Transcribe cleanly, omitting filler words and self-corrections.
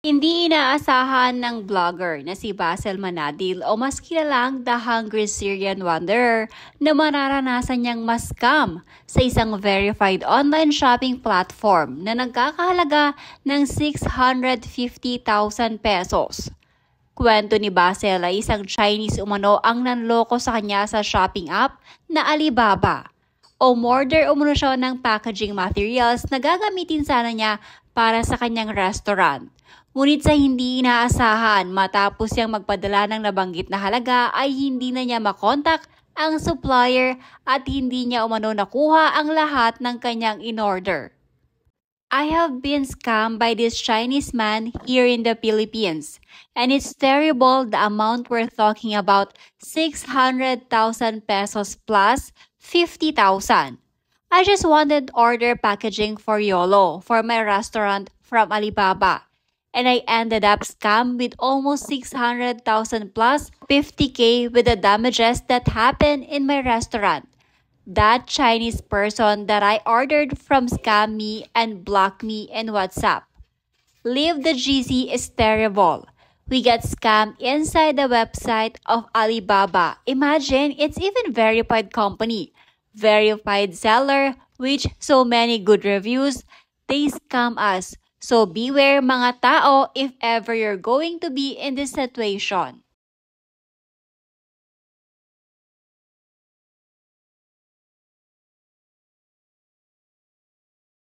Hindi inaasahan ng vlogger na si Bassel Manadil o mas kilalang The Hungry Syrian Wanderer na mararanasan niyang ma-scam sa isang verified online shopping platform na nagkakahalaga ng 650,000 pesos. Kwento ni Bassel ay isang Chinese umano ang nanloko sa kanya sa shopping app na Alibaba. Umorder umano siya ng packaging materials na gagamitin sana niya para sa kanyang restaurant. Ngunit sa hindi inaasahan matapos siyang magpadala ng nabanggit na halaga ay hindi na niya makontak ang supplier at hindi niya umano nakuha ang lahat ng kanyang in-order. I have been scammed by this Chinese man here in the Philippines, and it's terrible. The amount we're talking about 600,000 pesos plus 50,000. I just wanted order packaging for YOLO for my restaurant from Alibaba, and I ended up scammed with almost 600,000 plus 50K with the damages that happened in my restaurant. That Chinese person that I ordered from scammed me and blocked me in WhatsApp. Leave the GC is terrible. We got scammed inside the website of Alibaba. Imagine, it's even verified company, verified seller, which so many good reviews, they scam us. So beware mga tao if ever you're going to be in this situation.